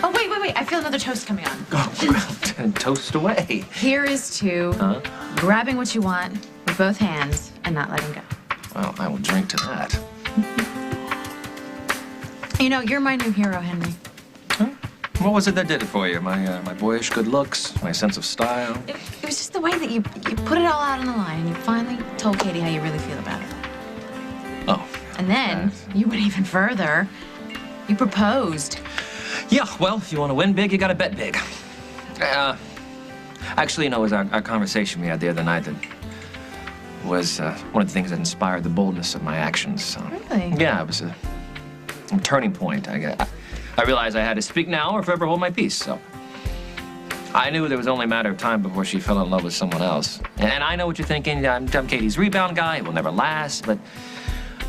Oh, wait. I feel another toast coming on. Oh, toast away. Here is to grabbing what you want with both hands and not letting go. Well, I will drink to that. You know, you're my new hero, Henry. Huh? What was it that did it for you? My boyish good looks, my sense of style? It was just the way that you put it all out on the line and you finally told Katie how you really feel about her. Oh. And then you went even further. You proposed. Yeah, well, if you want to win big, you got to bet big. Actually, you know, it was our conversation we had the other night that was one of the things that inspired the boldness of my actions. So. Really? Yeah, it was a turning point. I realized I had to speak now or forever hold my peace, so. I knew there was only a matter of time before she fell in love with someone else. And I know what you're thinking. I'm Katie's rebound guy. It will never last. But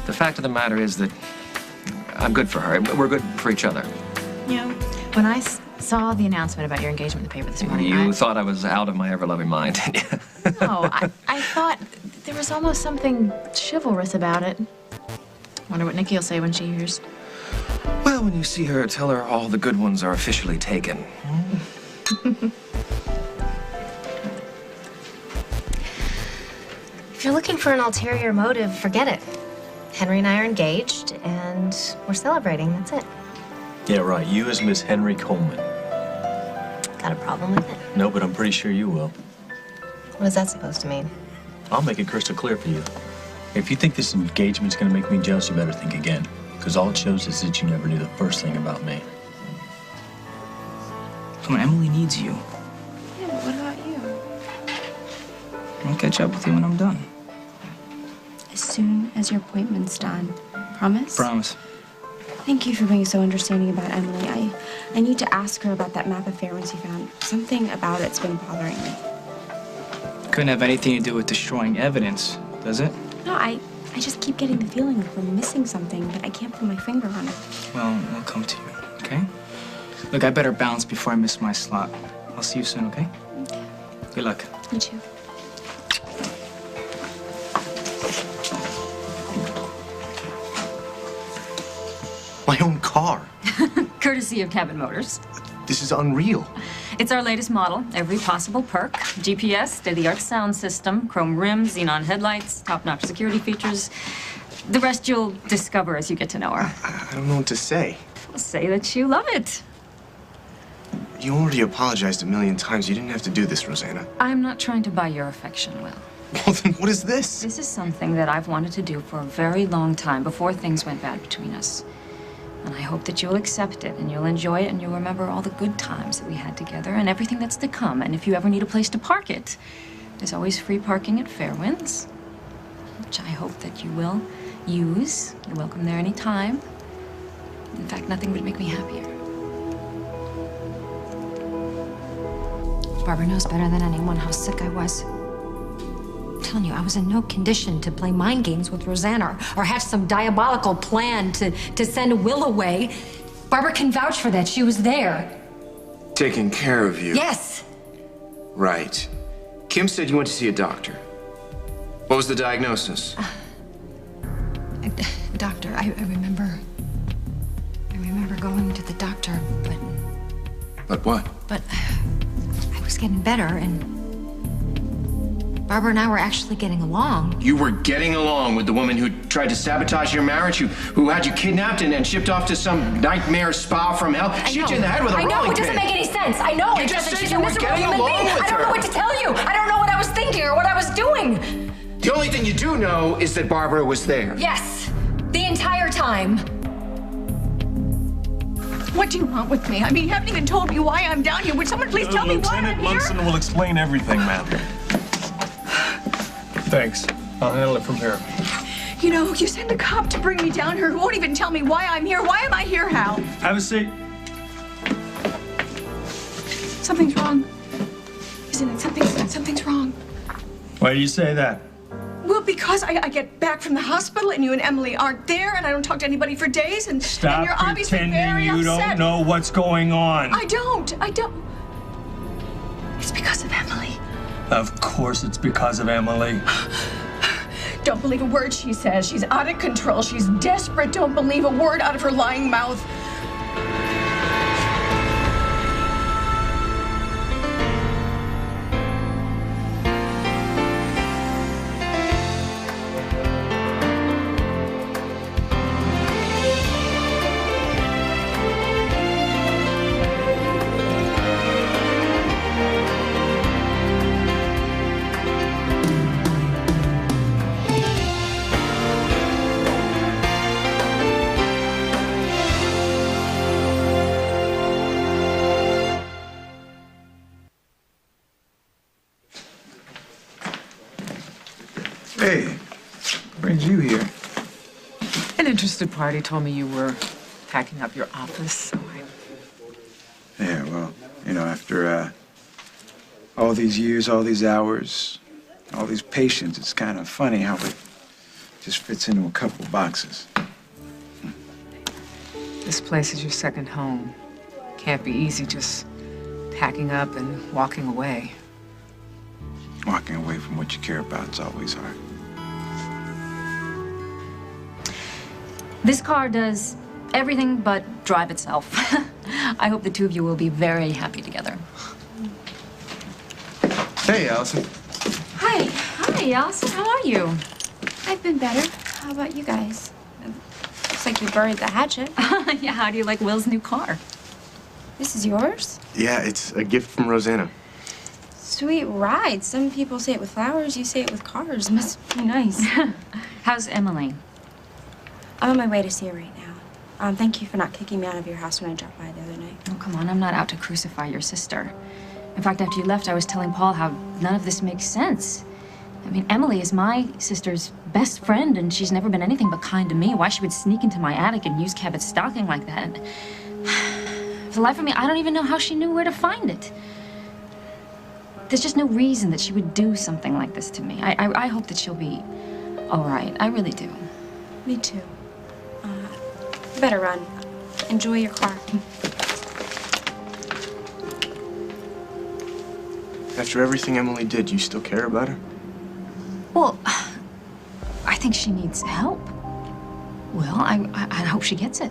the fact of the matter is that I'm good for her. We're good for each other. You know, when I saw the announcement about your engagement in the paper this morning, You thought I was out of my ever-loving mind, didn't you? No, I thought there was almost something chivalrous about it. Wonder what Nikki will say when she hears. Well, when you see her, tell her all the good ones are officially taken. If you're looking for an ulterior motive, forget it. Henry and I are engaged, and we're celebrating. That's it. Yeah, right. You as Miss Henry Coleman. Got a problem with it? No, but I'm pretty sure you will. What is that supposed to mean? I'll make it crystal clear for you. If you think this engagement's gonna make me jealous, you better think again. Because all it shows is that you never knew the first thing about me. Come on, Emily needs you. Yeah, but what about you? I'll catch up with you when I'm done. As soon as your appointment's done. Promise? Promise. Thank you for being so understanding about Emily. I need to ask her about that map of Fairwinds you found. Something about it's been bothering me. Couldn't have anything to do with destroying evidence, does it? No, I just keep getting the feeling like we're missing something, but I can't put my finger on it. Well, we'll come to you, okay? Look, I better bounce before I miss my slot. I'll see you soon, okay? Okay. Good luck. You too. My own car. Courtesy of Cabin Motors. This is unreal. It's our latest model. Every possible perk. GPS, state-of-the-art sound system, chrome rims, xenon headlights, top-notch security features. The rest you'll discover as you get to know her. I don't know what to say. Say that you love it. You already apologized a million times. You didn't have to do this, Rosanna. I'm not trying to buy your affection, Will. Well, then what is this? This is something that I've wanted to do for a very long time before things went bad between us. And I hope that you'll accept it, and you'll enjoy it, and you'll remember all the good times that we had together and everything that's to come. And if you ever need a place to park it, there's always free parking at Fairwinds, which I hope that you will use. You're welcome there anytime. In fact, nothing would make me happier. Barbara knows better than anyone how sick I was. I'm telling you, I was in no condition to play mind games with Rosanna or have some diabolical plan to send Will away. Barbara can vouch for that. She was there. Taking care of you. Yes. Right. Kim said you went to see a doctor. What was the diagnosis? Doctor, I remember going to the doctor, but... But what? But I was getting better, and Barbara and I were actually getting along. You were getting along with the woman who tried to sabotage your marriage, who had you kidnapped and shipped off to some nightmare spa from hell? She hit you in the head with a rolling pin. I know, it doesn't make any sense. I know it doesn't. She's a miserable human being. I don't know what to tell you. I don't know what I was thinking or what I was doing. The only thing you do know is that Barbara was there. Yes, the entire time. What do you want with me? I mean, you haven't even told me why I'm down here. Would someone please tell me why I'm Lieutenant here? Munson will explain everything, ma'am. Thanks. I'll handle it from here. You know, you send a cop to bring me down here who won't even tell me why I'm here. Why am I here, Hal? Have a seat. Something's wrong. Isn't it? Something's wrong. Why do you say that? Well, because I get back from the hospital and you and Emily aren't there and I don't talk to anybody for days and Stop you're obviously pretending very you upset. don't know what's going on. I don't. It's because of Emily. Of course it's because of Emily. Don't believe a word she says. She's out of control. She's desperate. Don't believe a word out of her lying mouth. Hey, what brings you here? An interested party told me you were packing up your office, so Yeah, well, you know, after all these years, all these hours, all these patients, it's kind of funny how it just fits into a couple boxes. this place is your second home. Can't be easy just packing up and walking away. Walking away from what you care about is always hard. This car does everything but drive itself. I hope the two of you will be very happy together. Hey, Allison. Hi. Hi, Allison. How are you? I've been better. How about you guys? Looks like you buried the hatchet. Yeah, how do you like Will's new car? This is yours? Yeah, it's a gift from Rosanna. Sweet ride. Some people say it with flowers, you say it with cars. Must be nice. How's Emily? I'm on my way to see her right now. Thank you for not kicking me out of your house when I dropped by the other night. Oh, come on. I'm not out to crucify your sister. In fact, after you left, I was telling Paul how none of this makes sense. I mean, Emily is my sister's best friend, and she's never been anything but kind to me. Why she would sneak into my attic and use Cabot's stocking like that? For the life of me, I don't even know how she knew where to find it. There's just no reason that she would do something like this to me. I hope that she'll be all right. I really do. Me too. You better run. Enjoy your car. After everything Emily did, you still care about her? Well, I think she needs help. Well, I hope she gets it.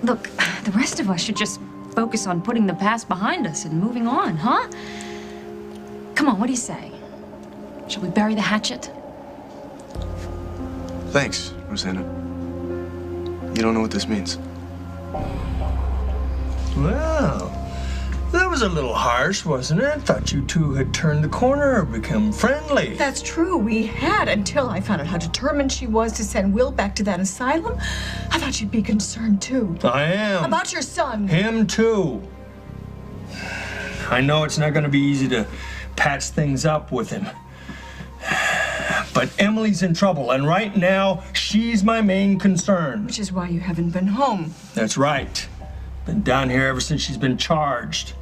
Look, the rest of us should just focus on putting the past behind us and moving on, huh? Come on, what do you say? Shall we bury the hatchet? Thanks, Rosanna. You don't know what this means. Well, that was a little harsh, wasn't it? Thought you two had turned the corner or become friendly. That's true. We had until I found out how determined she was to send Will back to that asylum. I thought you'd be concerned too. I am. About your son. Him too. I know it's not going to be easy to patch things up with him. But Emily's in trouble, and right now, she's my main concern. Which is why you haven't been home. That's right. Been down here ever since she's been charged.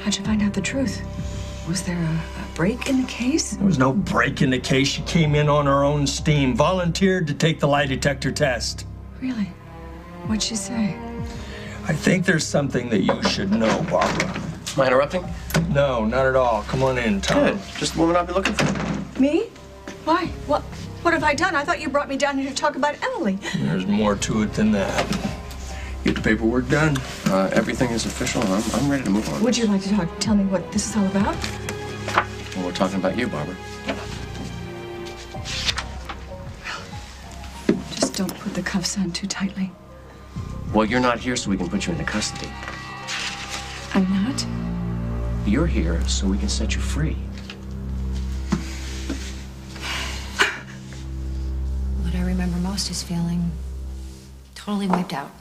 How'd you find out the truth? Was there a break in the case? There was no break in the case. She came in on her own steam, volunteered to take the lie detector test. Really? What'd she say? I think there's something that you should know, Barbara. Am I interrupting? No, not at all. Come on in, Tom. Good. Just the woman I've been looking for. Me? Why? What have I done? I thought you brought me down here to talk about Emily. There's more to it than that. Get the paperwork done. Everything is official. I'm ready to move on. Would you like to tell me what this is all about? Well, we're talking about you, Barbara. Just don't put the cuffs on too tightly. Well, you're not here so we can put you into custody. I'm not? You're here so we can set you free. What I remember most is feeling totally wiped out,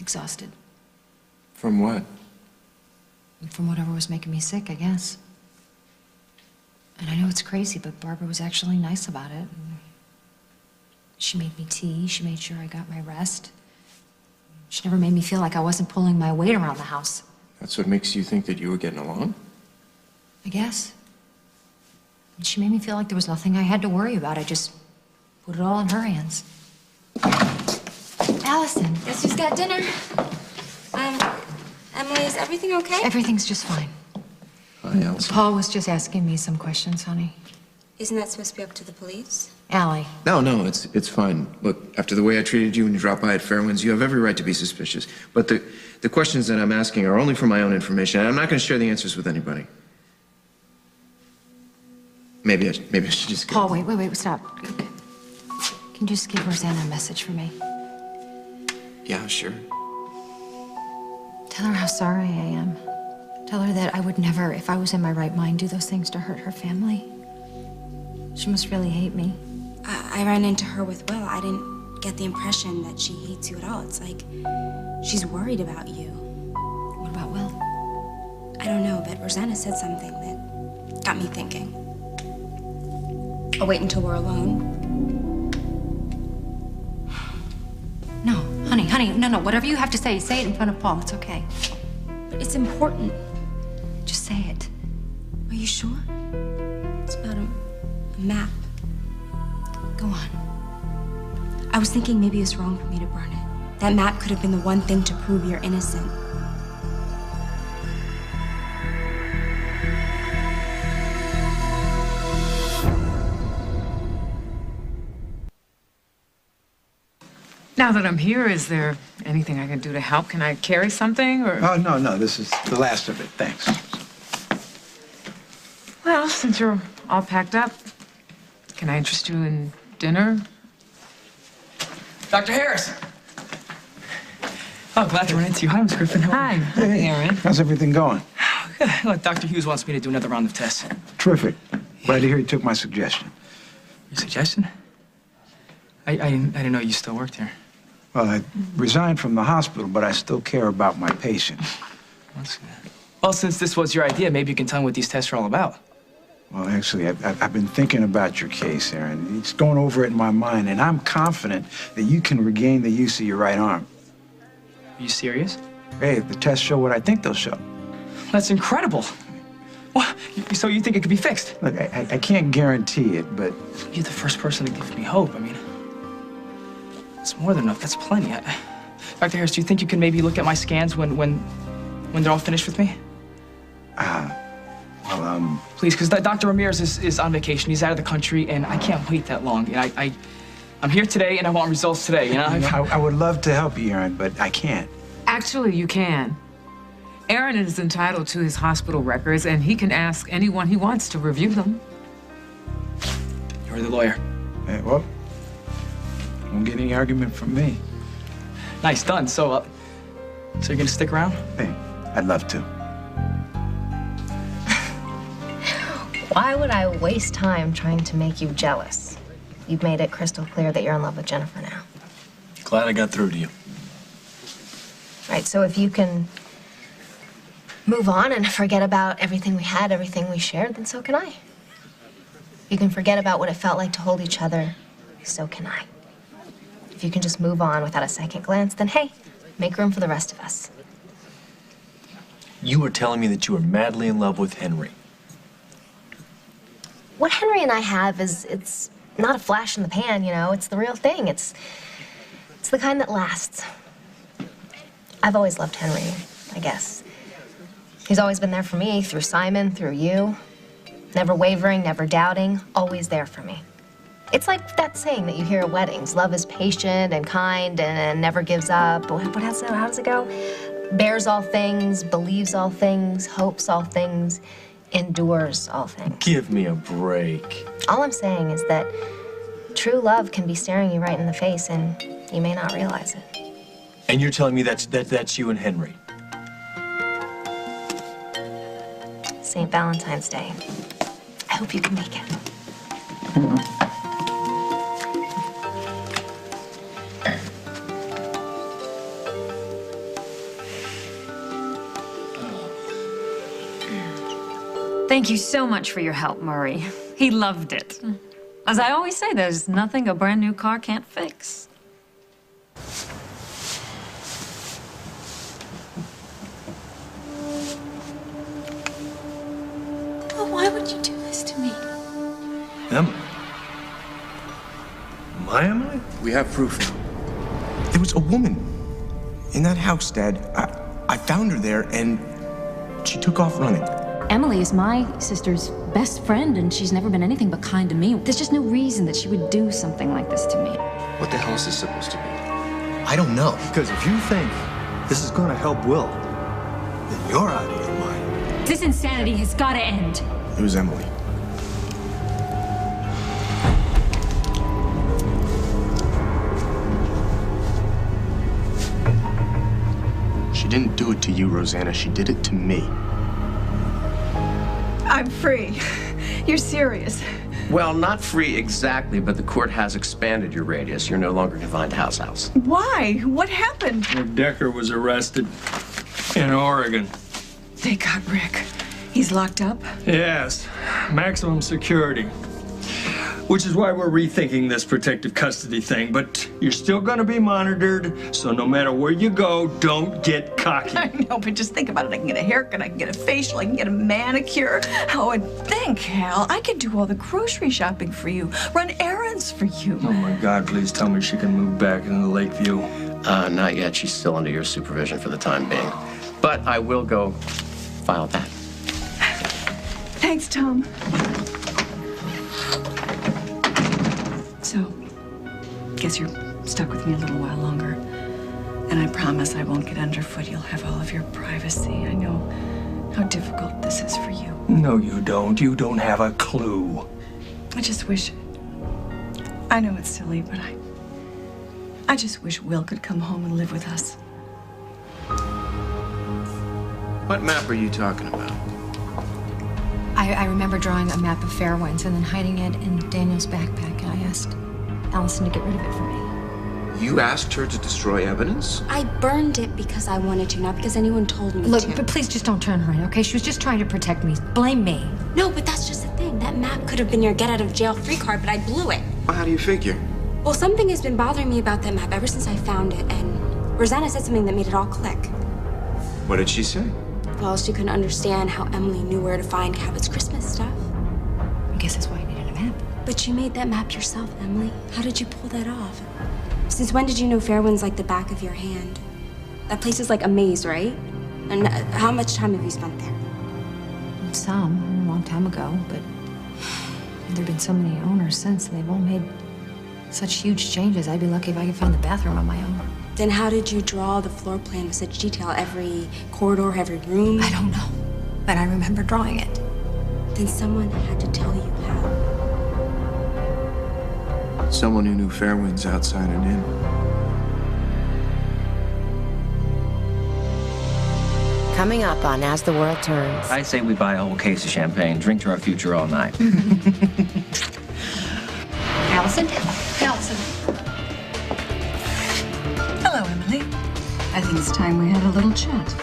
exhausted. From what? From whatever was making me sick, I guess. And I know it's crazy, but Barbara was actually nice about it. She made me tea. She made sure I got my rest. She never made me feel like I wasn't pulling my weight around the house. That's what makes you think that you were getting along? I guess. And she made me feel like there was nothing I had to worry about. I just put it all in her hands. Allison. Guess who's got dinner? Emily, is everything okay? Everything's just fine. Hi, Allison. Paul was just asking me some questions, honey. Isn't that supposed to be up to the police? Allie. No, it's fine. Look, after the way I treated you when you dropped by at Fairwinds, you have every right to be suspicious. But the questions that I'm asking are only for my own information, and I'm not going to share the answers with anybody. Maybe I should just go. Paul, wait, stop. Can you just give Rosanna a message for me? Yeah, sure. Tell her how sorry I am. Tell her that I would never, if I was in my right mind, do those things to hurt her family. She must really hate me. I ran into her with Will. I didn't get the impression that she hates you at all. It's like she's worried about you. What about Will? I don't know, but Rosanna said something that got me thinking. I'll wait until we're alone. No, honey, no. Whatever you have to say it in front of Paul. It's okay. But it's important. Just say it. Are you sure? It's about a map. Go on. I was thinking maybe it's wrong for me to burn it. That map could have been the one thing to prove you're innocent. Now that I'm here, is there anything I can do to help? Can I carry something, or? Oh, no, this is the last of it. Thanks. Well, since you're all packed up, can I interest you in dinner? Dr. Harris! Oh, glad to run into you. Hi, Miss Griffin. Hi. Hey, Aaron. How's everything going? Look, Dr. Hughes wants me to do another round of tests. Terrific. Glad to hear you took my suggestion. Your suggestion? I didn't know you still worked here. Well, I resigned from the hospital, but I still care about my patients. That's good. Well, since this was your idea, maybe you can tell me what these tests are all about. Well, actually, I've been thinking about your case, Aaron. It's going over it in my mind, and I'm confident that you can regain the use of your right arm. Are you serious? Hey, the tests show what I think they'll show. That's incredible. Well, so you think it could be fixed? Look, I can't guarantee it, but... You're the first person to give me hope. I mean, it's more than enough. That's plenty. Dr. Harris, do you think you can maybe look at my scans when they're all finished with me? Please, because Dr. Ramirez is on vacation. He's out of the country, and I can't wait that long. And I'm here today, and I want results today, you know? I would love to help you, Aaron, but I can't. Actually, you can. Aaron is entitled to his hospital records, and he can ask anyone he wants to review them. You're the lawyer. Hey, well, won't get any argument from me. Nice, done. So you're gonna stick around? Hey, I'd love to. Why would I waste time trying to make you jealous? You've made it crystal clear that you're in love with Jennifer now. Glad I got through to you. Right, so if you can move on and forget about everything we had, everything we shared, then so can I. You can forget about what it felt like to hold each other, so can I. If you can just move on without a second glance, then hey, make room for the rest of us. You were telling me that you were madly in love with Henry. What Henry and I have it's not a flash in the pan, you know, it's the real thing. It's the kind that lasts. I've always loved Henry, I guess. He's always been there for me, through Simon, through you. Never wavering, never doubting, always there for me. It's like that saying that you hear at weddings, love is patient and kind and never gives up. How does it go? Bears all things, believes all things, hopes all things, endures all things. Give me a break. All I'm saying is that true love can be staring you right in the face and you may not realize it. And you're telling me that's you and Henry? St. Valentine's Day. I hope you can make it. Thank you so much for your help, Murray. He loved it. As I always say, there's nothing a brand new car can't fix. Oh, why would you do this to me? Emily? My Emily? We have proof. There was a woman in that house, Dad. I found her there, and she took off running. Emily is my sister's best friend, and she's never been anything but kind to me. There's just no reason that she would do something like this to me. What the hell is this supposed to be? I don't know. Because if you think this is going to help Will, then you're out of your mind. This insanity has got to end. It was Emily. She didn't do it to you, Rosanna. She did it to me. I'm free. You're serious. Well, not free exactly, but the court has expanded your radius. You're no longer confined to house. Why? What happened? Decker was arrested in Oregon. They got Rick. He's locked up? Yes, maximum security. Which is why we're rethinking this protective custody thing. But you're still gonna be monitored, so no matter where you go, don't get cocky. I know, but just think about it. I can get a haircut, I can get a facial, I can get a manicure. Oh, and think, Hal, I could do all the grocery shopping for you, run errands for you. Oh my God, please tell me she can move back into Lakeview. Not yet. She's still under your supervision for the time being. But I will go file that. Thanks, Tom. So, guess you're stuck with me a little while longer. And I promise I won't get underfoot. You'll have all of your privacy. I know how difficult this is for you. No, you don't. You don't have a clue. I just wish... I know it's silly, but I just wish Will could come home and live with us. What map are you talking about? I remember drawing a map of Fairwinds and then hiding it in Daniel's backpack, and I asked Allison to get rid of it for me. You asked her to destroy evidence? I burned it because I wanted to, not because anyone told me Look, to. but please just don't turn her in, okay? She was just trying to protect me. Blame me. No, but that's just the thing. That map could have been your get-out-of-jail-free card, but I blew it. Well, how do you figure? Well, something has been bothering me about that map ever since I found it, and Rosanna said something that made it all click. What did she say? Well, she couldn't understand how Emily knew where to find Cabot's Christmas stuff. I guess that's why you needed a map. But you made that map yourself, Emily. How did you pull that off? Since when did you know Fairwind's like the back of your hand? That place is like a maze, right? And how much time have you spent there? Some, a long time ago, but there've been so many owners since, and they've all made such huge changes. I'd be lucky if I could find the bathroom on my own. Then how did you draw the floor plan with such detail? Every corridor, every room? I don't know, but I remember drawing it. Then someone had to tell you how. Someone who knew Fairwinds outside and in. Coming up on As the World Turns. I say we buy a whole case of champagne, drink to our future all night. Allison? Allison. Hello, Emily. I think it's time we had a little chat.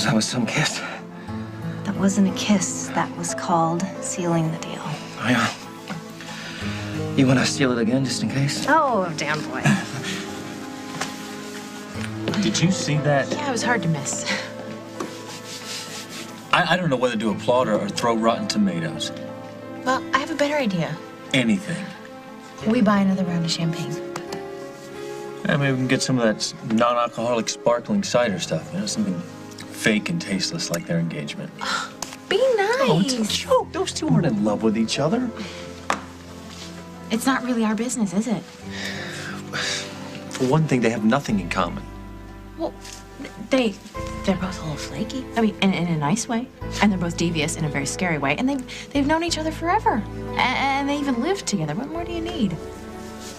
That was some kiss. That wasn't a kiss. That was called sealing the deal. Oh, yeah. You want to steal it again, just in case? Oh, damn boy. Did you see that? Yeah, it was hard to miss. I don't know whether to applaud her or throw rotten tomatoes. Well, I have a better idea. Anything. We buy another round of champagne. Yeah, maybe we can get some of that non-alcoholic sparkling cider stuff. You know, something fake and tasteless like their engagement. Be nice. Oh, it's a joke. Those two aren't in love with each other. It's not really our business, is it? For one thing, they have nothing in common. Well, they're both a little flaky. I mean, in a nice way. And they're both devious in a very scary way. And they've known each other forever. And they even lived together. What more do you need?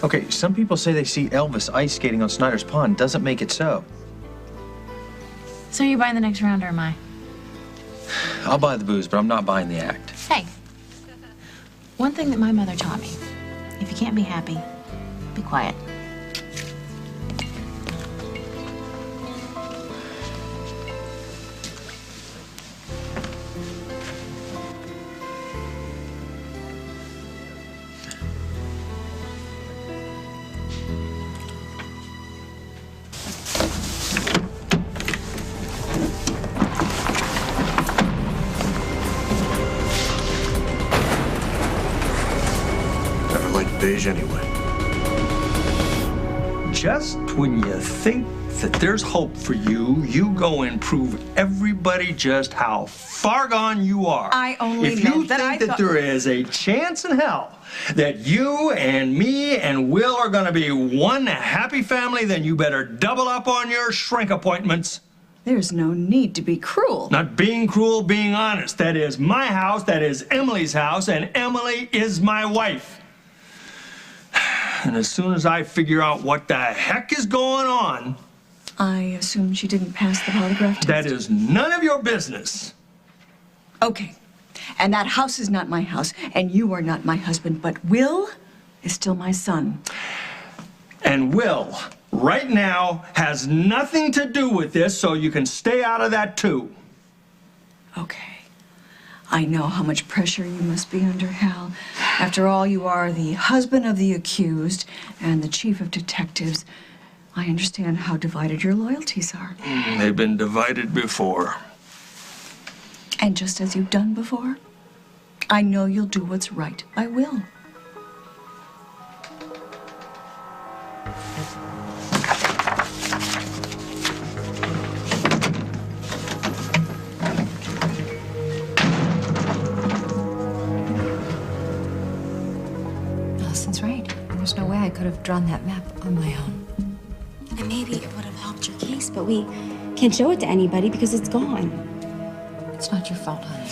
Okay, some people say they see Elvis ice skating on Snyder's Pond. Doesn't make it so. So you're buying the next round, or am I? I'll buy the booze, but I'm not buying the act. Hey, one thing that my mother taught me, if you can't be happy, be quiet. Beige anyway. Just when you think that there's hope for you, you go and prove everybody just how far gone you are. I only If you meant that I think that thought... there is a chance in hell that you and me and Will are going to be one happy family, then you better double up on your shrink appointments. There's no need to be cruel. Not being cruel, being honest. That is my house, that is Emily's house, and Emily is my wife. And as soon as I figure out what the heck is going on... I assume she didn't pass the polygraph test? That is none of your business. Okay. And that house is not my house, and you are not my husband, but Will is still my son. And Will, right now, has nothing to do with this, so you can stay out of that too. Okay. I know how much pressure you must be under, Hal. After all, you are the husband of the accused and the chief of detectives. I understand how divided your loyalties are. They've been divided before. And just as you've done before, I know you'll do what's right by Will. Allison's right. There's no way I could have drawn that map on my own. And maybe it would have helped your case, but we can't show it to anybody because it's gone. It's not your fault, honey.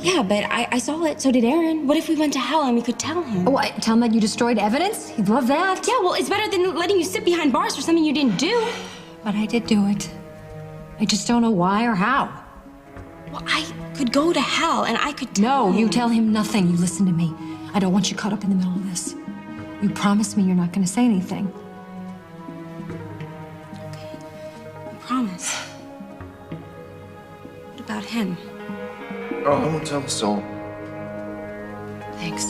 Yeah, but I saw it. So did Aaron. What if we went to Hal and we could tell him? Oh, tell him that you destroyed evidence? He'd love that. Yeah, well, it's better than letting you sit behind bars for something you didn't do. But I did do it. I just don't know why or how. Well, I could go to Hal and I could tell him. You tell him nothing. You listen to me. I don't want you caught up in the middle of this. You promise me you're not going to say anything. I promise. What about him? Oh, I won't tell a soul. Thanks.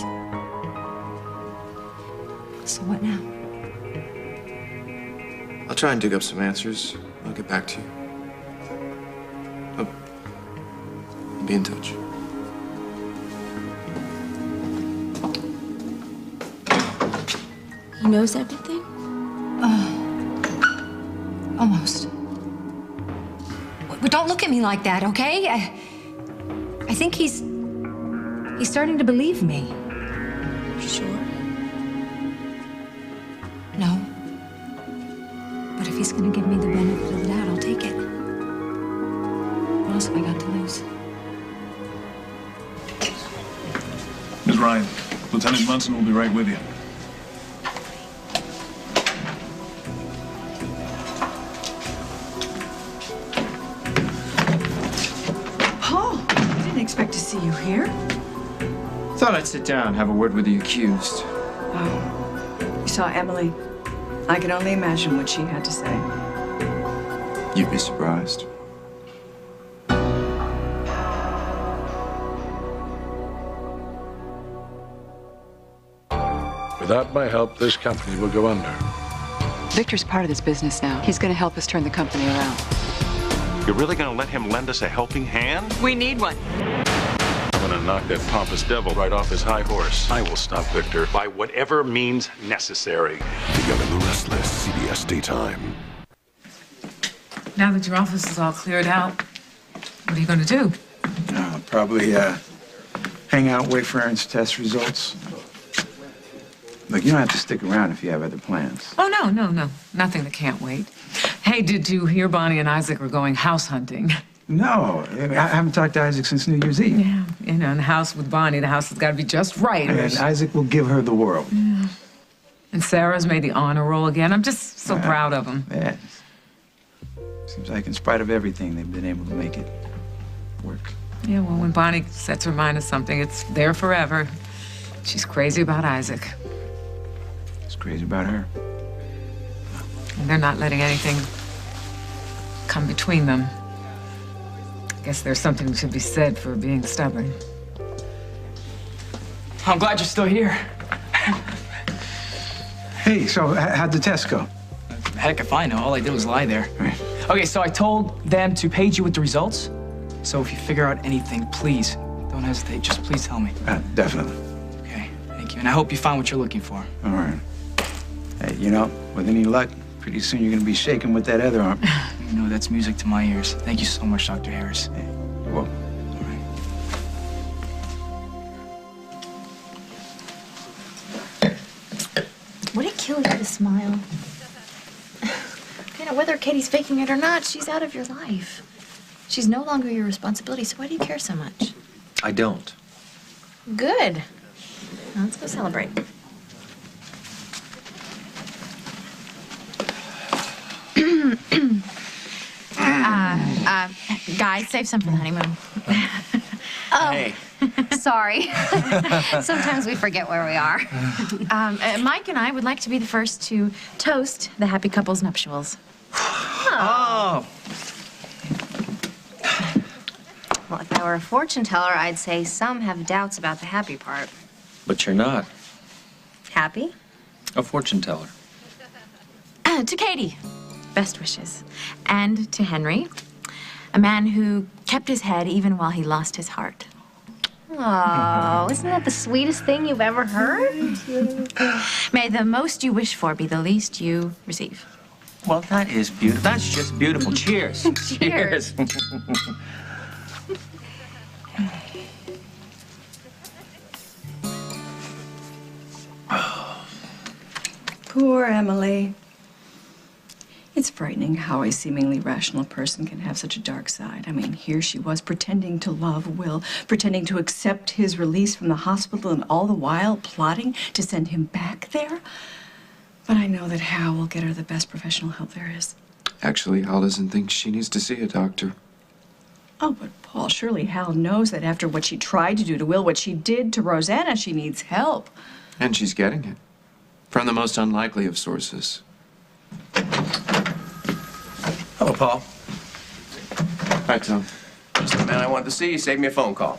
So what now? I'll try and dig up some answers. I'll get back to you. I'll be in touch. He knows everything? Almost. But don't look at me like that, okay? I think he's starting to believe me. Sure? No. But if he's gonna give me the benefit of the doubt, I'll take it. What else have I got to lose? Ms. Ryan, Lieutenant Munson will be right with you. Paul, I didn't expect to see you here. Thought I'd sit down, have a word with the accused. Oh, you saw Emily. I can only imagine what she had to say. You'd be surprised. Without my help, this company will go under. Victor's part of this business now. He's going to help us turn the company around. You're really going to let him lend us a helping hand? We need one. I'm going to knock that pompous devil right off his high horse. I will stop Victor. By whatever means necessary. The Young and the Restless, CBS Daytime. Now that your office is all cleared out, what are you going to do? I'll probably hang out, wait for Aaron's test results. Look, you don't have to stick around if you have other plans. Oh, no. Nothing that can't wait. Hey, did you hear Bonnie and Isaac are going house hunting? No, I haven't talked to Isaac since New Year's Eve. Yeah, in the house with Bonnie, the house has got to be just right. And Isaac will give her the world. Yeah. And Sarah's made the honor roll again. I'm just so proud of them. Yeah. Seems like in spite of everything, they've been able to make it work. Yeah, well, when Bonnie sets her mind to something, it's there forever. She's crazy about Isaac. He's crazy about her. And they're not letting anything come between them. I guess there's something to be said for being stubborn. I'm glad you're still here. Hey, so how'd the test go? Heck if I know. All I did was lie there. Right. Okay, so I told them to page you with the results. So if you figure out anything, please, don't hesitate. Just please tell me. Definitely. Okay, thank you. And I hope you find what you're looking for. All right. Hey, you know, with any luck, Pretty soon you're gonna be shaking with that other arm. You know, that's music to my ears. Thank you so much, Dr. Harris. Hey, you're welcome. Would it kill you to smile? You know, whether Katie's faking it or not, she's out of your life. She's no longer your responsibility, so why do you care so much? I don't. Good. Now let's go celebrate. Guys, save some for the honeymoon. Oh, Hey. sorry. Sometimes we forget where we are. Mike and I would like to be the first to toast the happy couple's nuptials. Oh. Well, if I were a fortune teller, I'd say some have doubts about the happy part. But you're not Happy? a fortune teller. To Katie, best wishes. And to Henry, a man who kept his head even while he lost his heart. Oh, isn't that the sweetest thing you've ever heard? May the most you wish for be the least you receive. Well, that is beautiful. That's just beautiful. Cheers. Cheers. Poor Emily. It's frightening how a seemingly rational person can have such a dark side. I mean, here she was pretending to love Will, pretending to accept his release from the hospital, and all the while plotting to send him back there. But I know that Hal will get her the best professional help there is. Actually, Hal doesn't think she needs to see a doctor. Oh, but Paul, surely Hal knows that after what she tried to do to Will, what she did to Rosanna, she needs help. And she's getting it. From the most unlikely of sources. Hello, Paul. Hi, Tom. Just the man I wanted to see. Save me a phone call.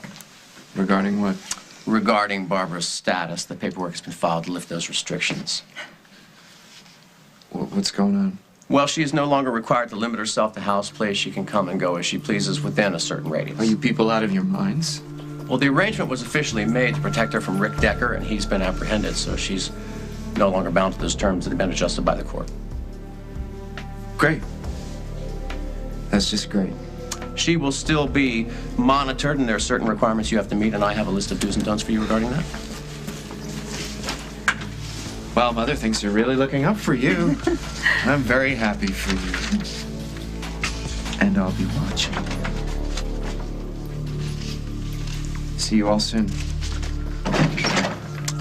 Regarding what? Regarding Barbara's status. The paperwork has been filed to lift those restrictions. What's going on? Well, she is no longer required to limit herself to house place. She can come and go as she pleases within a certain radius. Are you people out of your minds? Well, the arrangement was officially made to protect her from Rick Decker, and he's been apprehended, so she's no longer bound to those terms that have been adjusted by the court. Great. That's just great. She will still be monitored, and there are certain requirements you have to meet, and I have a list of do's and don'ts for you regarding that. Well, Mother thinks you're really looking up for you. I'm very happy for you. And I'll be watching. See you all soon.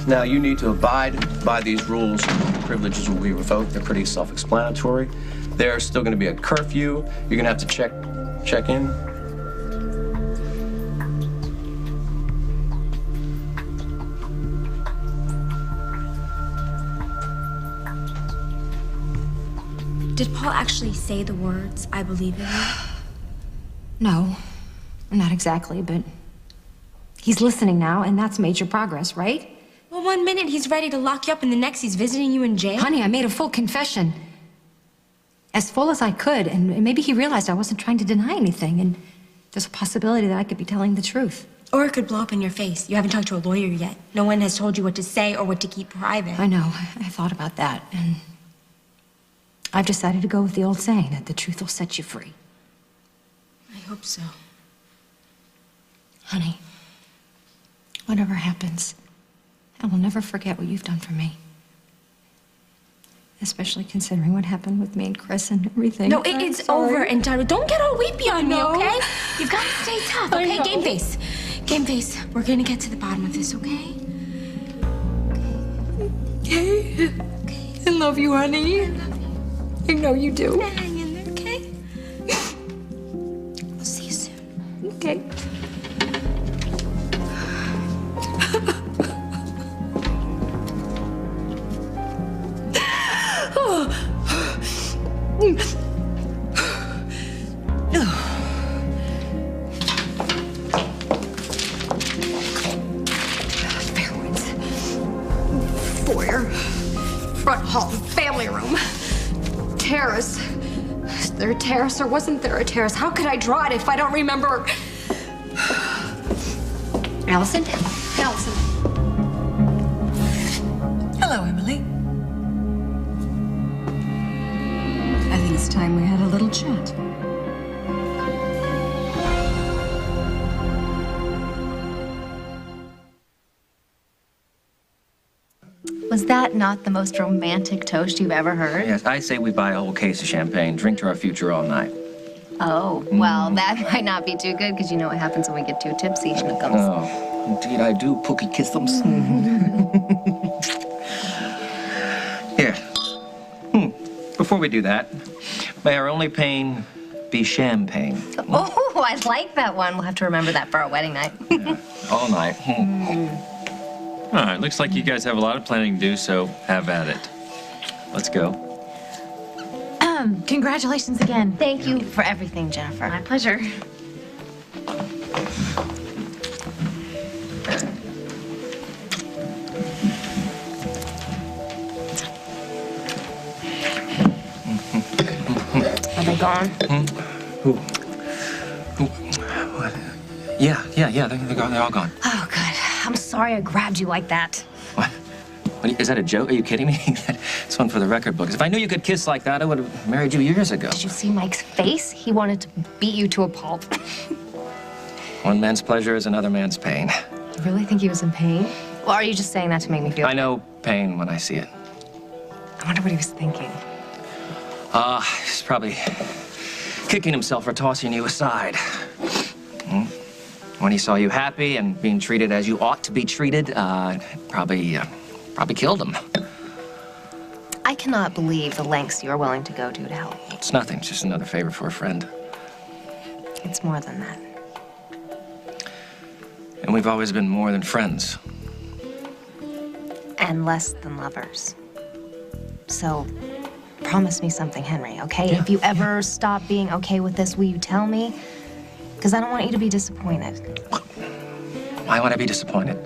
Now, you need to abide by these rules. Privileges will be revoked. They're pretty self-explanatory. There's still going to be a curfew. You're going to have to check in. Did Paul actually say the words, "I believe in you"? No, not exactly, but he's listening now, and that's major progress, right? Well, one minute he's ready to lock you up, and the next he's visiting you in jail. Honey, I made a full confession. As full as I could, and maybe he realized I wasn't trying to deny anything, and there's a possibility that I could be telling the truth. Or it could blow up in your face. You haven't talked to a lawyer yet. No one has told you what to say or what to keep private. I know. I thought about that, and I've decided to go with the old saying that the truth will set you free. I hope so. Honey, whatever happens, I will never forget what you've done for me. Especially considering what happened with me and Chris and everything. No, it's over and done. Don't get all weepy on me, okay? You've got to stay tough, okay? Game face. Game face. We're gonna get to the bottom of this, okay? Okay. I love you, honey. I love you. I know you do. Hang in there, okay? I'll see you soon. Okay. Foyer, front hall, family room, terrace. Is there a terrace or wasn't there a terrace? How could I draw it if I don't remember? Allison? Allison. Hello, Emily. chat. Was that not the most romantic toast you've ever heard? Yes, I say we buy a whole case of champagne, drink to our future all night. Oh, well, that might not be too good because you know what happens when we get too tipsy, schnookums. Oh, indeed I do, Pookie Kissums. Here. Before we do that, may our only pain be champagne. Oh, I like that one. We'll have to remember that for our wedding night. All night. All right, looks like you guys have a lot of planning to do, so have at it. Let's go. Congratulations again. Thank you for everything, Jennifer. My pleasure. Are they gone? Yeah, they're all gone. Oh, good. I'm sorry I grabbed you like that. Is that a joke? Are you kidding me? It's one for the record books. If I knew you could kiss like that, I would have married you years ago. Did you see Mike's face? He wanted to beat you to a pulp. One man's pleasure is another man's pain. You really think he was in pain? Or are you just saying that to make me feel... I know pain when I see it. I wonder what he was thinking. He's probably kicking himself for tossing you aside. When he saw you happy and being treated as you ought to be treated, probably killed him. I cannot believe the lengths you are willing to go to help me. It's nothing, it's just another favor for a friend. It's more than that. And we've always been more than friends. And less than lovers. So, promise me something, Henry, okay? Yeah, if you ever stop being okay with this, will you tell me? Because I don't want you to be disappointed. Why would I be disappointed?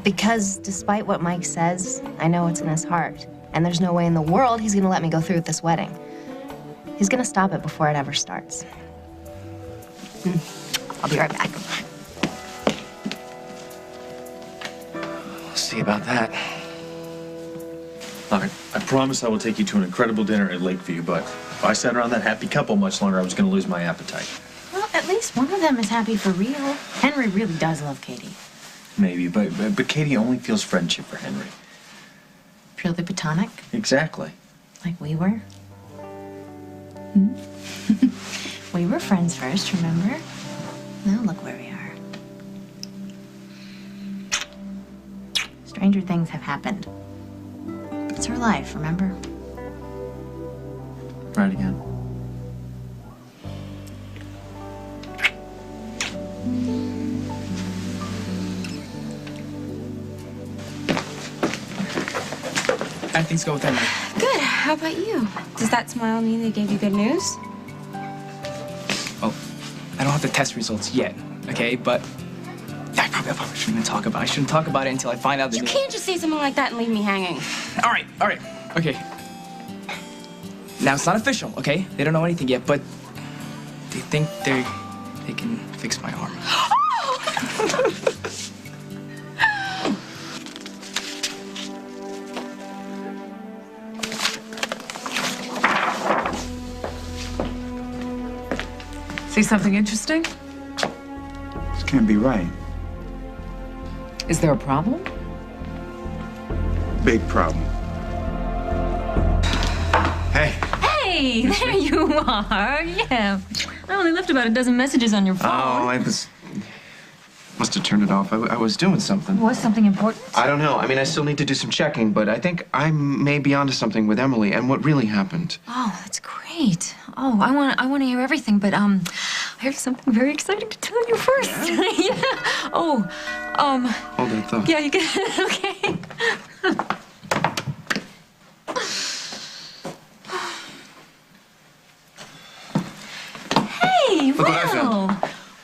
Because despite what Mike says, I know it's in his heart. And there's no way in the world he's gonna let me go through with this wedding. He's gonna stop it before it ever starts. I'll be right back. We'll see about that. All right, I promise I will take you to an incredible dinner at Lakeview, but if I sat around that happy couple much longer, I was gonna lose my appetite. Well, at least one of them is happy for real. Henry really does love Katie. Maybe, but Katie only feels friendship for Henry. Purely platonic, Exactly. like we were. We were friends first, remember? Now look where we are. Stranger things have happened. It's her life, remember? Right again. How things go with Henry? Good. How about you? Does that smile mean they gave you good news? Oh, I don't have the test results yet, okay? But I probably shouldn't even talk about it. I shouldn't talk about it until I find out the You news. can't just say something like that and leave me hanging. All right, okay. Now, it's not official, okay? They don't know anything yet, but they think they can fix my arm. See something interesting? This can't be right. Is there a problem? Big problem. Hey, there you are. Yeah. I only left about a dozen messages on your phone. Oh, I must have turned it off. I was doing something. Was something important? I don't know. I mean, I still need to do some checking, but I think I may be onto something with Emily and what really happened. Oh, that's great. Oh, I want to hear everything, but I have something very exciting to tell you first. Yeah. Oh, Hold that thought. yeah, you can. Okay. Hey, Look what I found.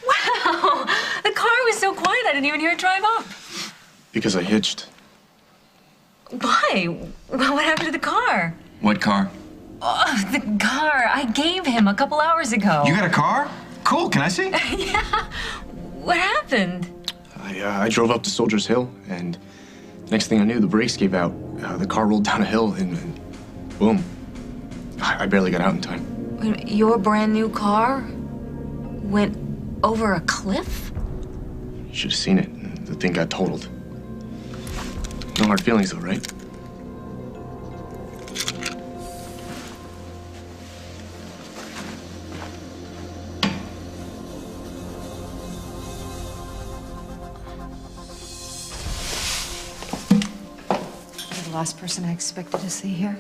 Wow. The car was so quiet I didn't even hear it drive up. Because I hitched. Why? What happened to the car? What car? Oh, the car I gave him a couple hours ago. You got a car? Cool. Can I see? Yeah. What happened? I drove up to Soldiers Hill, and next thing I knew, the brakes gave out. The car rolled down a hill, and boom. I barely got out in time. Your brand new car went over a cliff? You should have seen it. The thing got totaled. No hard feelings, though, right? You're the last person I expected to see here.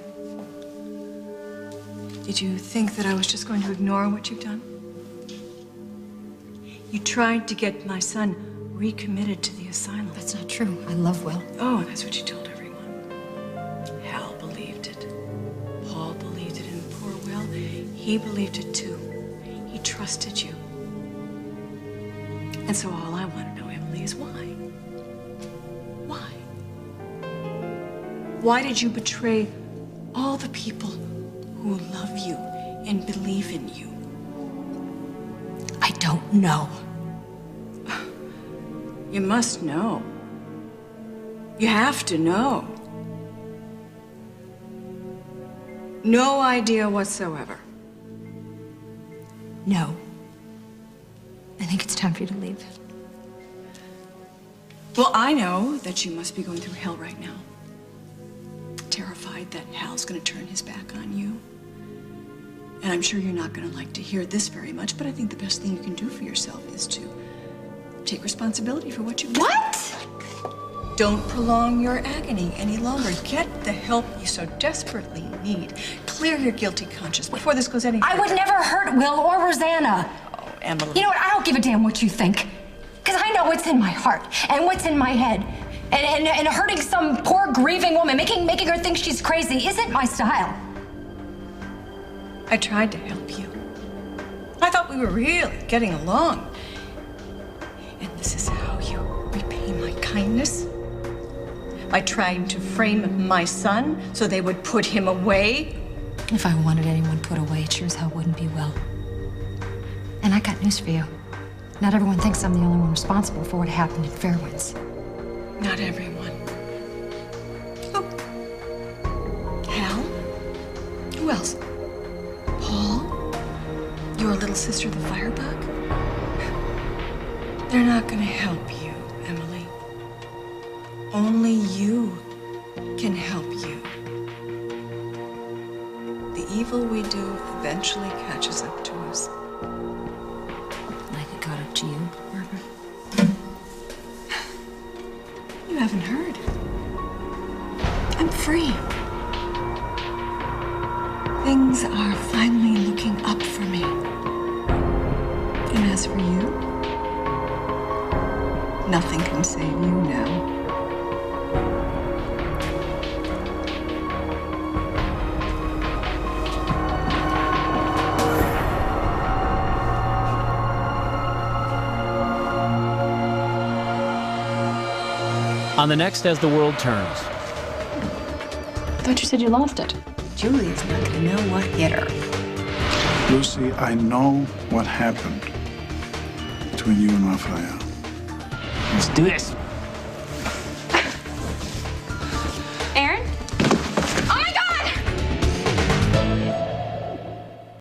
Did you think that I was just going to ignore what you've done? You tried to get my son recommitted to the asylum. That's not true. I love Will. Oh, that's what you told everyone. Hal believed it. Paul believed it, and poor Will, he believed it too. He trusted you. And so all I want to know, Emily, is why? Why? Why did you betray all the people who love you and believe in you? I don't know. You must know. You have to know. No idea whatsoever. No. I think it's time for you to leave. Well, I know that you must be going through hell right now. Terrified that Hal's going to turn his back on you. And I'm sure you're not going to like to hear this very much, but I think the best thing you can do for yourself is to take responsibility for what you've done. What? Don't prolong your agony any longer. Get the help you so desperately need. Clear your guilty conscience before this goes any further. I would never hurt Will or Rosanna. Oh, Emily. You know what? I don't give a damn what you think. Because I know what's in my heart and what's in my head. And hurting some poor grieving woman, making her think she's crazy, isn't my style. I tried to help you. I thought we were really getting along. And this is how you repay my kindness? By trying to frame my son so they would put him away? If I wanted anyone put away, it sure as hell wouldn't be Will. And I got news for you. Not everyone thinks I'm the only one responsible for what happened in Fairwinds. Not everyone. Oh. Hal? Who else? Paul? Your little sister, the firebug? They're not going to help you, Emily. Only you can help you. The evil we do eventually catches up to us. Like it caught up to you, Barbara? You haven't heard. I'm free. Things are finally looking up for me. And as for you, nothing can save you now. On the next As the World Turns. I thought you said you lost it. Julia's not gonna know what hit her. Lucy, I know what happened between you and Raphael. Let's do this. Aaron?